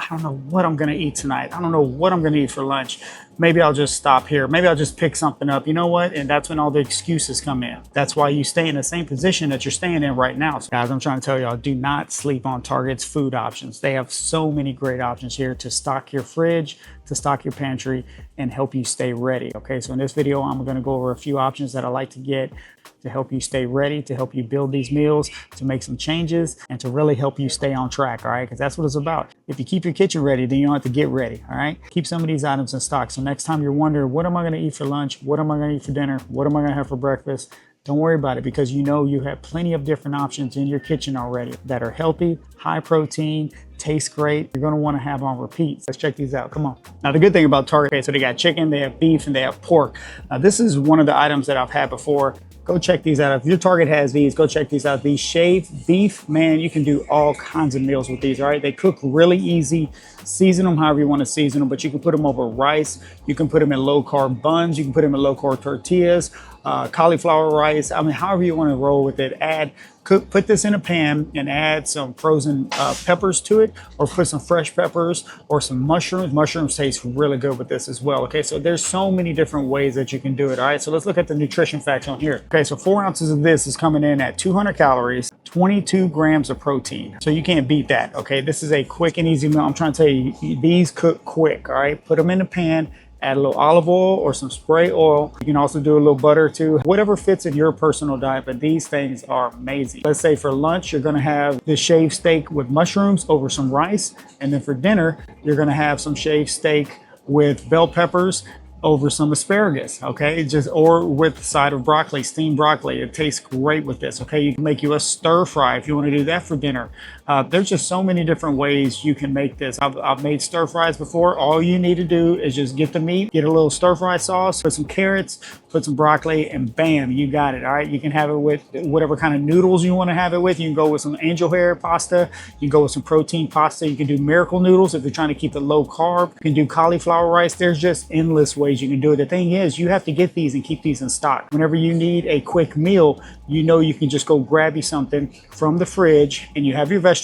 I don't know what I'm gonna eat tonight. I don't know what I'm gonna eat for lunch. Maybe I'll just stop here. Maybe I'll just pick something up. You know what? And that's when all the excuses come in. That's why you stay in the same position that you're staying in right now. So guys, I'm trying to tell y'all, do not sleep on Target's food options. They have so many great options here to stock your fridge, to stock your pantry, and help you stay ready. Okay, so in this video, I'm gonna go over a few options that I like to get to help you stay ready, to help you build these meals, to make some changes, and to really help you stay on track, all right? Because that's what it's about. If you keep your kitchen ready, then you don't have to get ready, all right? Keep some of these items in stock. So next time you're wondering, what am I gonna eat for lunch? What am I gonna eat for dinner? What am I gonna have for breakfast? Don't worry about it, because you know you have plenty of different options in your kitchen already that are healthy, high protein, taste great. You're gonna wanna have on repeat. Let's check these out, come on. Now the good thing about Target, okay, so they got chicken, they have beef, and they have pork. Now this is one of the items that I've had before. Go check these out. If your Target has these, go check these out. These shaved beef, man, you can do all kinds of meals with these, all right? They cook really easy. Season them however you want to season them, but you can put them over rice. You can put them in low-carb buns. You can put them in low-carb tortillas, cauliflower rice. I mean, however you want to roll with it. Put this in a pan and add some frozen peppers to it, or put some fresh peppers or some mushrooms. Mushrooms taste really good with this as well. Okay, so there's so many different ways that you can do it. All right, so let's look at the nutrition facts on here. Okay, so 4 ounces of this is coming in at 200 calories, 22 grams of protein. So you can't beat that. Okay, this is a quick and easy meal. I'm trying to tell you, these cook quick. All right, put them in the pan. Add a little olive oil or some spray oil. You can also do a little butter too, whatever fits in your personal diet, but these things are amazing. Let's say for lunch, you're gonna have the shaved steak with mushrooms over some rice. And then for dinner, you're gonna have some shaved steak with bell peppers over some asparagus, okay? Or with a side of broccoli, steamed broccoli. It tastes great with this, okay? You can make you a stir fry if you want to do that for dinner. There's just so many different ways you can make this. I've made stir fries before. All you need to do is just get the meat, get a little stir fry sauce, put some carrots, put some broccoli, and bam, you got it, all right? You can have it with whatever kind of noodles you want to have it with. You can go with some angel hair pasta. You can go with some protein pasta. You can do miracle noodles if you're trying to keep it low carb. You can do cauliflower rice. There's just endless ways you can do it. The thing is, you have to get these and keep these in stock. Whenever you need a quick meal, you know you can just go grab you something from the fridge, and you have your vegetables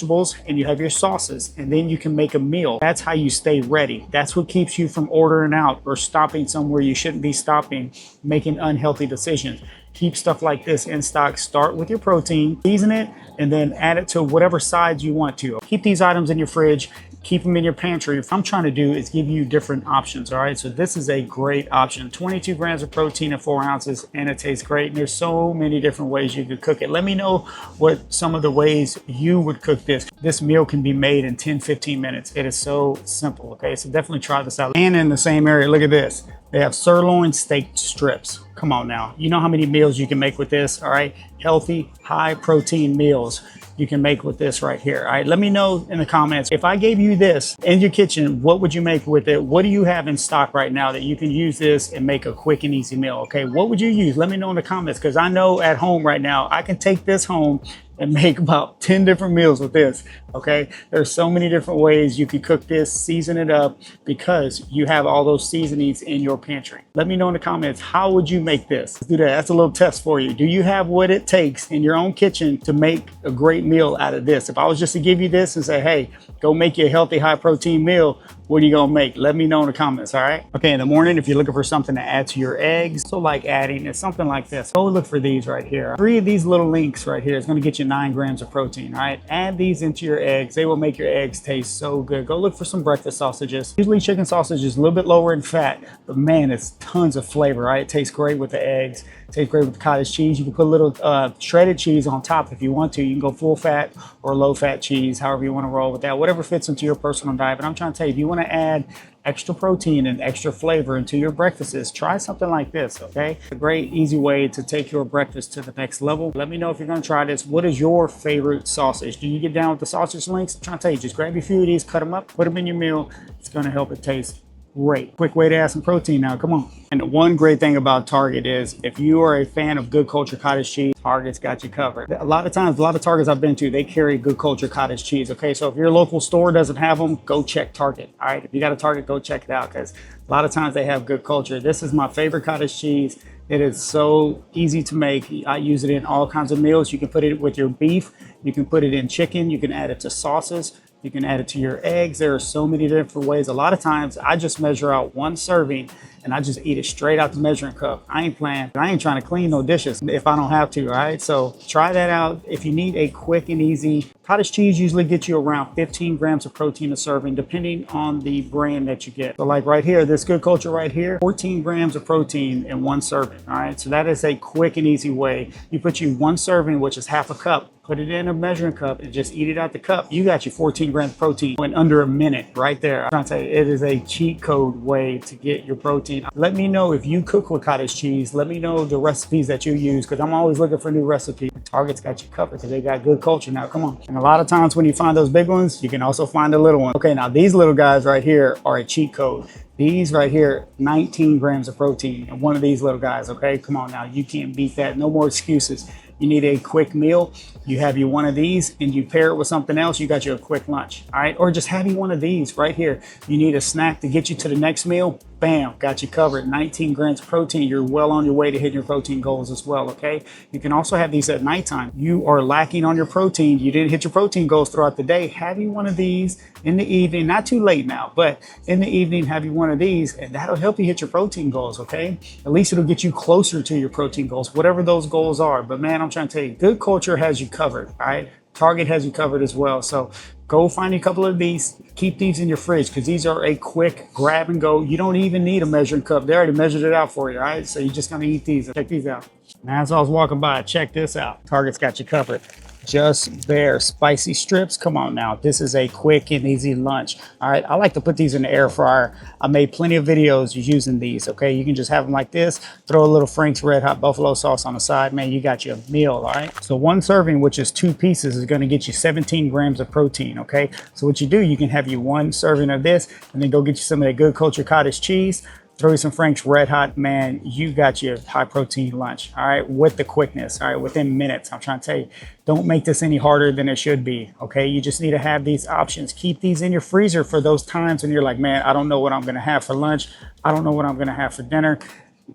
and you have your sauces, and then you can make a meal. That's how you stay ready. That's what keeps you from ordering out or stopping somewhere you shouldn't be stopping, making unhealthy decisions. Keep stuff like this in stock. Start with your protein, season it, and then add it to whatever sides you want to. Keep these items in your fridge. Keep them in your pantry. What I'm trying to do is give you different options, all right? So this is a great option. 22 grams of protein in 4 ounces, and it tastes great. And there's so many different ways you could cook it. Let me know what some of the ways you would cook this. This meal can be made in 10, 15 minutes. It is so simple, okay? So definitely try this out. And in the same area, look at this. They have sirloin steak strips. Come on now. You know how many meals you can make with this, all right? Healthy, high protein meals you can make with this right here. All right, let me know in the comments, if I gave you this in your kitchen, what would you make with it? What do you have in stock right now that you can use this and make a quick and easy meal? Okay, what would you use? Let me know in the comments, because I know at home right now, I can take this home and make about 10 different meals with this, okay? There's so many different ways you can cook this, season it up, because you have all those seasonings in your pantry. Let me know in the comments, how would you make this? Let's do that. That's a little test for you. Do you have what it takes in your own kitchen to make a great meal out of this? If I was just to give you this and say, hey, go make you a healthy, high protein meal, what are you gonna make? Let me know in the comments, all right? Okay, in the morning, if you're looking for something to add to your eggs, so like adding is something like this. Go look for these right here. 3 of these little links right here is gonna get you 9 grams of protein, all right? Add these into your eggs. They will make your eggs taste so good. Go look for some breakfast sausages. Usually chicken sausage is a little bit lower in fat, but man, it's tons of flavor, right? It tastes great with the eggs. It tastes great with the cottage cheese. You can put a little shredded cheese on top if you want to. You can go full fat or low fat cheese, however you want to roll with that, whatever fits into your personal diet. But I'm trying to tell you, if you want to add extra protein and extra flavor into your breakfasts, try something like this, okay? A great, easy way to take your breakfast to the next level. Let me know if you're gonna try this. What is your favorite sausage? Do you get down with the sausage links? I'm trying to tell you, just grab your few of these, cut them up, put them in your meal. It's gonna help it taste great. Quick way to add some protein now, come on. And the one great thing about Target is, if you are a fan of Good Culture cottage cheese, Target's got you covered. A lot of times, a lot of Targets I've been to, they carry Good Culture cottage cheese, okay? So if your local store doesn't have them, go check Target, all right? If you got a Target, go check it out, because a lot of times they have Good Culture. This is my favorite cottage cheese. It is so easy to make. I use it in all kinds of meals. You can put it with your beef. You can put it in chicken. You can add it to sauces. You can add it to your eggs. There are so many different ways. A lot of times I just measure out one serving and I just eat it straight out the measuring cup. I ain't trying to clean no dishes if I don't have to, all right? So try that out. If you need a quick and easy, cottage cheese usually gets you around 15 grams of protein a serving, depending on the brand that you get. So like right here, this Good Culture right here, 14 grams of protein in one serving, all right? So that is a quick and easy way. You put you one serving, which is half a cup, put it in a measuring cup and just eat it out the cup. You got your 14 grams of protein in under a minute right there. I'm trying to tell you, it is a cheat code way to get your protein. Let me know if you cook with cottage cheese. Let me know the recipes that you use, because I'm always looking for new recipes. Target's got you covered because they got Good Culture now. Come on. And a lot of times when you find those big ones, you can also find the little ones. Okay, now these little guys right here are a cheat code. These right here, 19 grams of protein in one of these little guys, okay? Come on now, you can't beat that. No more excuses. You need a quick meal, you have you one of these and you pair it with something else, you got you a quick lunch, all right? Or just have you one of these right here. You need a snack to get you to the next meal, bam, got you covered. 19 grams of protein, you're well on your way to hitting your protein goals as well, okay? You can also have these at nighttime. You are lacking on your protein, you didn't hit your protein goals throughout the day, have you one of these in the evening, not too late now, but in the evening, have you one of these, and that'll help you hit your protein goals, okay? At least it'll get you closer to your protein goals, whatever those goals are. But man, I'm trying to tell you, Good Culture has you covered, all right? Target has you covered as well. So go find a couple of these, keep these in your fridge, because these are a quick grab and go. You don't even need a measuring cup. They already measured it out for you, all right? So you're just gonna eat these. Check these out. Now, as I was walking by, check this out. Target's got you covered. Just Bare spicy strips. Come on now, this is a quick and easy lunch. All right, I like to put these in the air fryer. I made plenty of videos using these, okay? You can just have them like this, throw a little Frank's Red Hot Buffalo sauce on the side, man, you got your meal, all right? So one serving, which is 2 pieces, is gonna get you 17 grams of protein, okay? So what you do, you can have you one serving of this and then go get you some of that Good Culture cottage cheese, throw you some Frank's Red Hot, man, you got your high protein lunch, all right, with the quickness, all right, within minutes. I'm trying to tell you, don't make this any harder than it should be, okay? You just need to have these options. Keep these in your freezer for those times when you're like, man, I don't know what I'm gonna have for lunch. I don't know what I'm gonna have for dinner.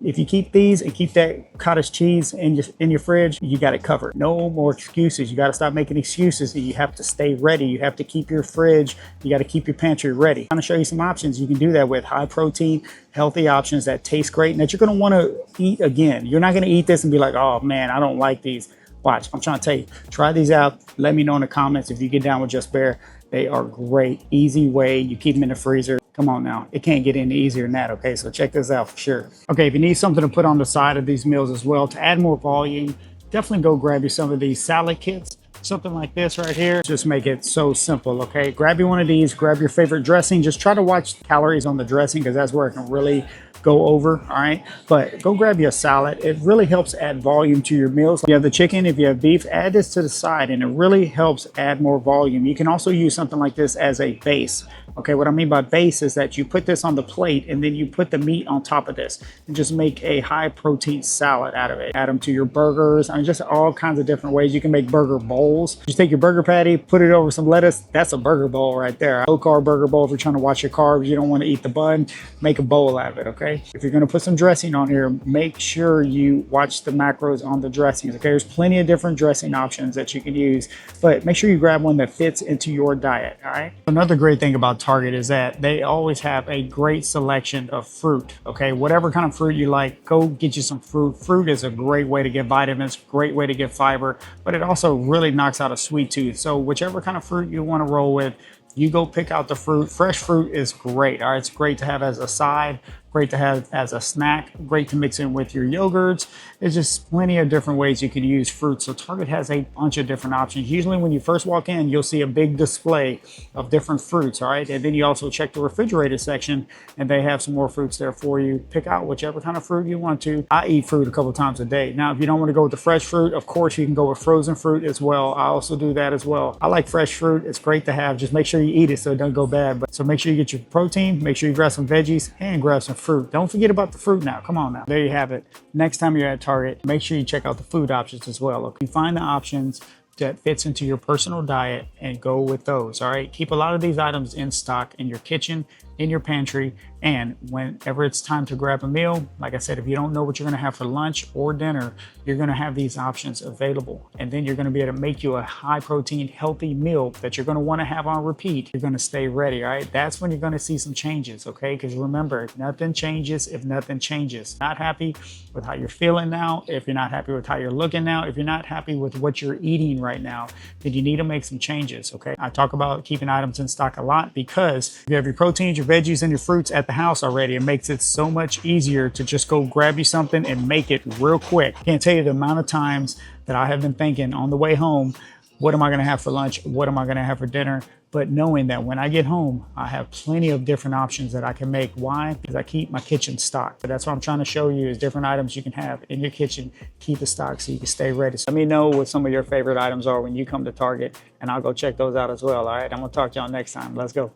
If you keep these and keep that cottage cheese in your fridge, you got it covered. No more excuses. You got to stop making excuses. You have to stay ready. You have to keep your fridge. You got to keep your pantry ready. I'm going to show you some options. You can do that with high protein, healthy options that taste great and that you're going to want to eat again. You're not going to eat this and be like, oh man, I don't like these. Watch, I'm trying to tell you, try these out. Let me know in the comments if you get down with Just Bare. They are great, easy way. You keep them in the freezer. Come on now, it can't get any easier than that, okay? So check this out for sure. Okay, if you need something to put on the side of these meals as well to add more volume, definitely go grab you some of these salad kits. Something like this right here, just make it so simple, okay? Grab you one of these, grab your favorite dressing. Just try to watch calories on the dressing because that's where it can really go over, all right? But go grab you a salad. It really helps add volume to your meals. If you have the chicken, if you have beef, add this to the side and it really helps add more volume. You can also use something like this as a base. Okay, what I mean by base is that you put this on the plate and then you put the meat on top of this and just make a high protein salad out of it. Add them to your burgers. I mean, just all kinds of different ways. You can make burger bowls. Just take your burger patty, put it over some lettuce. That's a burger bowl right there. Low carb burger bowl. If you're trying to watch your carbs, you don't want to eat the bun, make a bowl out of it, okay? If you're going to put some dressing on here, make sure you watch the macros on the dressings, okay? There's plenty of different dressing options that you can use, but make sure you grab one that fits into your diet, all right? Another great thing about Target is that they always have a great selection of fruit, okay? Whatever kind of fruit you like, go get you some fruit. Fruit is a great way to get vitamins, great way to get fiber, but it also really knocks out a sweet tooth. So whichever kind of fruit you want to roll with, you go pick out the fruit. Fresh fruit is great, all right? It's great to have as a side, great to have as a snack, great to mix in with your yogurts. There's just plenty of different ways you can use fruit. So Target has a bunch of different options. Usually when you first walk in, you'll see a big display of different fruits, all right? And then you also check the refrigerator section and they have some more fruits there for you. Pick out whichever kind of fruit you want to. I eat fruit a couple of times a day. Now, if you don't want to go with the fresh fruit, of course you can go with frozen fruit as well. I also do that as well. I like fresh fruit. It's great to have. Just make sure you eat it so it doesn't go bad. But so make sure you get your protein, make sure you grab some veggies and grab some fruit. Don't forget about the fruit now. Come on now. There you have it. Next time you're at Target, make sure you check out the food options as well. Okay? You find the options, that fits into your personal diet and go with those. All right, keep a lot of these items in stock in your kitchen, in your pantry, and whenever it's time to grab a meal, like I said, if you don't know what you're going to have for lunch or dinner, you're going to have these options available, and then you're going to be able to make you a high protein healthy meal that you're going to want to have on repeat. You're going to stay ready. All right, that's when you're going to see some changes. Okay, because remember, nothing changes if nothing changes. Not happy with how you're feeling now, if you're not happy with how you're looking now, if you're not happy with what you're eating right now, then you need to make some changes. Okay, I talk about keeping items in stock a lot because if you have your proteins, your veggies, and your fruits at the house already, it makes it so much easier to just go grab you something and make it real quick. Can't tell you the amount of times that I have been thinking on the way home, what am I going to have for lunch? What am I going to have for dinner? But knowing that when I get home, I have plenty of different options that I can make. Why? Because I keep my kitchen stocked. But that's what I'm trying to show you is different items you can have in your kitchen. Keep it stocked so you can stay ready. So let me know what some of your favorite items are when you come to Target, and I'll go check those out as well. All right, I'm going to talk to y'all next time. Let's go.